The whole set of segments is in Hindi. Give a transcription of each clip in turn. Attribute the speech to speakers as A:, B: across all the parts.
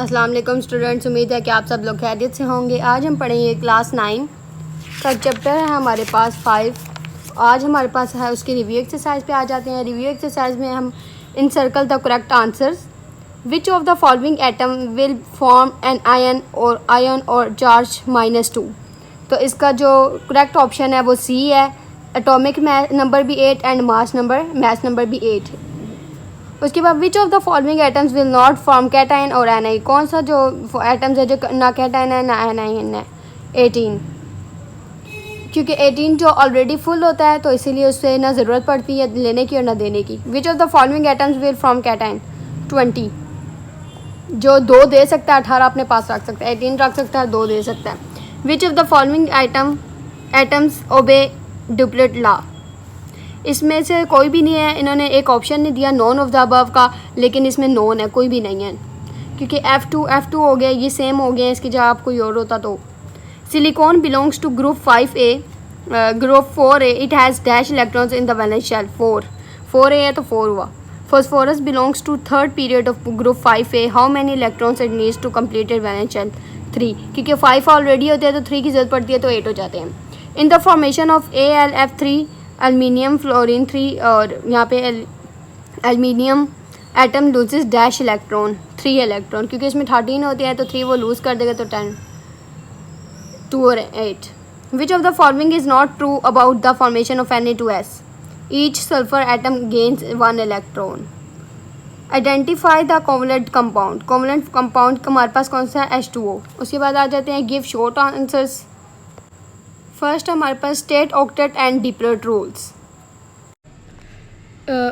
A: अस्सलाम वालेकुम स्टूडेंट्स, उम्मीद है कि आप सब लोग खैरियत से होंगे। आज हम पढ़ेंगे क्लास 9 का चैप्टर है हमारे पास 5। आज हमारे पास है उसकी रिव्यू एक्सरसाइज पे आ जाते हैं। रिव्यू एक्सरसाइज में हम in circle the correct answers. Which of the following atom will form an ion or charge -2। तो इसका जो करेक्ट ऑप्शन है वो सी है। एटॉमिक नंबर भी 8 एंड मास नंबर भी 8। उसके बाद विच of the following atoms will not form cation और एनाइन। कौन सा जो एटम्स है जो ना कैटाइन है ना एनाइन है? 18, क्योंकि 18 जो ऑलरेडी फुल होता है तो इसीलिए उससे ना ज़रूरत पड़ती है लेने की और ना देने की। विच of the following atoms will form cation? 20, जो 2 दे सकता है, 18 अपने पास रख सकता है, 18 रख सकता है, 2 दे सकता है। Which of the following atoms obey duplet law. इसमें से कोई भी नहीं है। इन्होंने एक ऑप्शन नहीं दिया नॉन ऑफ द अबव का, लेकिन इसमें नॉन है, कोई भी नहीं है, क्योंकि F2 हो गया, ये सेम हो गया। इसकी जगह आप कोई और होता तो। Silicon belongs to group 5A, group 4A। It has dash electrons in the valence shell. 4A है तो 4 हुआ। Phosphorus belongs to third period of group 5A। How many electrons it needs to complete it valence shell? 3, क्योंकि 5 ऑलरेडी होते हैं तो 3 की जरूरत पड़ती है तो 8 हो जाते हैं। In the formation of AlF3 aluminium fluorine 3, और यहाँ पे aluminium atom loses dash electron 3 electron, क्योंकि इसमें 13 होते हैं तो 3 वो लूज़ कर देगा तो 10, 2 और 8। विच of the following is not true about the formation of Na2S? Each sulphur atom gains 1 electron. Identify the covalent compound. Covalent compound हमारे पास कौन सा है? H2O। उसके बाद आ जाते हैं गिव शॉर्ट आंसर्स। फर्स्ट हमारे पास state octet and duplet rules.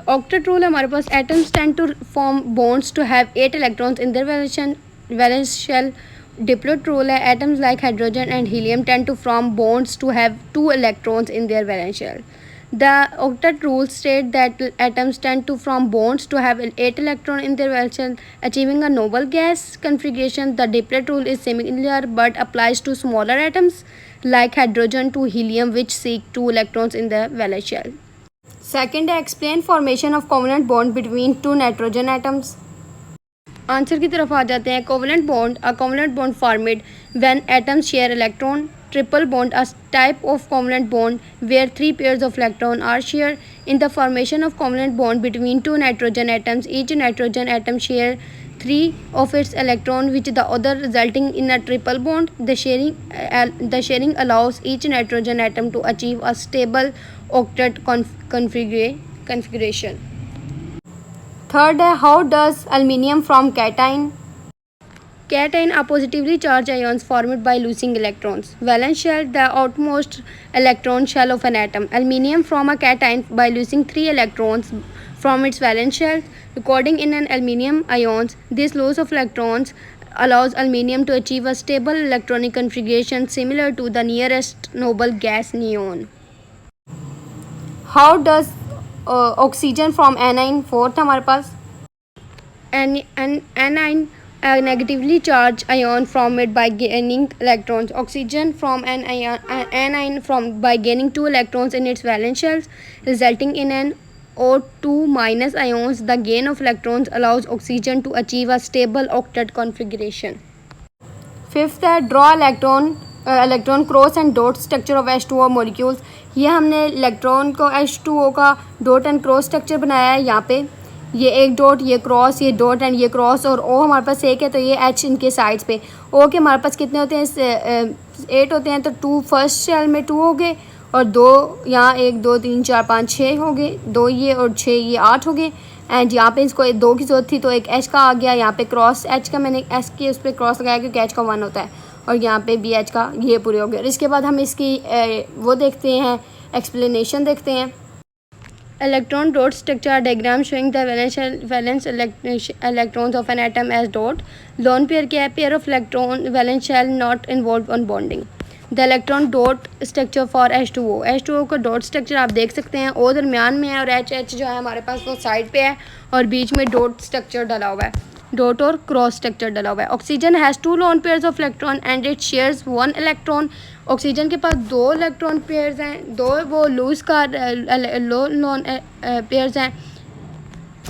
A: Octet rule हमारे पास atoms tend to form bonds to have 8 electrons in their valence shell. Duplet rule है atoms like hydrogen and helium tend to form bonds to have 2 electrons in their valence shell. The octet rule states that atoms tend to form bonds to have 8 electrons in their valence shell, achieving a noble gas configuration. The diplet rule is similar but applies to smaller atoms like hydrogen to helium, which seek 2 electrons in the valence shell. Second, explain formation of covalent bond between 2 nitrogen atoms. Answer की तरफ आ जाते हैं। Covalent bond, a covalent bond formed when atoms share electron. Triple bond, a type of covalent bond where 3 pairs of electrons are shared. In the formation of covalent bond between 2 nitrogen atoms, each nitrogen atom share 3 of its electrons with the other, resulting in a triple bond. The sharing allows each nitrogen atom to achieve a stable octet configuration. Third, how does aluminium form cation? Cation are positively charged ions formed by losing electrons. Valence shell, the outermost electron shell of an atom. Aluminium form a cation by losing 3 electrons from its valence shell, recording in an aluminium ions. This loss of electrons allows aluminium to achieve a stable electronic configuration similar to the nearest noble gas neon. How does oxygen form anion? Fourth हमारे पास anion, a negatively charged ion formed by gaining electrons. Oxygen from an anion by gaining 2 electrons in its valence shells, resulting in an O2 minus ions. The gain of electrons allows oxygen to achieve a stable octet configuration. Fifth है draw electron cross and dot structure of H2O molecules. ये हमने इलेक्ट्रॉन को H2O का डॉट एंड क्रॉस स्ट्रक्चर बनाया है। यहाँ पे ये एक डॉट, ये क्रॉस, ये डॉट एंड ये क्रॉस, और O हमारे पास 1 है तो ये H इनके साइड्स पे। O के हमारे पास कितने होते हैं? 8 होते हैं, तो 2 फर्स्ट शेल में 2 हो गए, और 2 यहाँ 1 2 3 4 5 6 हो गए, 2 ये और 6 ये 8 हो गए। एंड यहाँ पे इसको 2 की जरूरत थी तो एक H का आ गया। यहाँ पे क्रॉस H का मैंने S के उस पर क्रॉस लगाया क्योंकि H का 1 होता है, और यहाँ पे भी H का ये पूरे हो गए। और इसके बाद हम इसकी वो देखते हैं, एक्सप्लेनेशन देखते हैं। Electron dot structure diagram showing the valence electrons of an atom as dot. Lone pair क्या है? Pair of electron valence shell not involved on bonding. The electron dot structure for H2O. H2O का dot structure आप देख सकते हैं, O दरमियान में है और H जो है हमारे पास वो साइड पे है, और बीच में डॉट स्ट्रक्चर डला हुआ है, डॉट और क्रॉस स्ट्रक्चर डला हुआ है। Oxygen has 2 lone pairs of electron and it shares 1 electron. Oxygen के पास 2 इलेक्ट्रॉन पेयर्स हैं, 2 वो लूज का लो लोन पेयर्स हैं,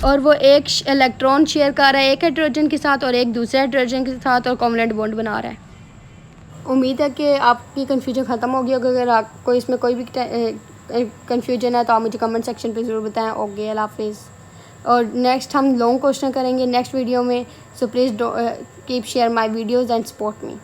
A: और वो एक इलेक्ट्रॉन शेयर कर रहा है एक हाइड्रोजन के साथ और एक दूसरे हाइड्रोजन के साथ और कोवलेंट बॉन्ड बना रहा है। उम्मीद है कि आपकी कन्फ्यूजन ख़त्म हो गई होगी। अगर आपको इसमें कोई भी कन्फ्यूजन है तो आप मुझे कमेंट सेक्शन पे ज़रूर बताएं। ओके, अल्लाह हाफिज़। और नेक्स्ट हम लॉन्ग क्वेश्चन करेंगे नेक्स्ट वीडियो में। So please keep share my videos and support me.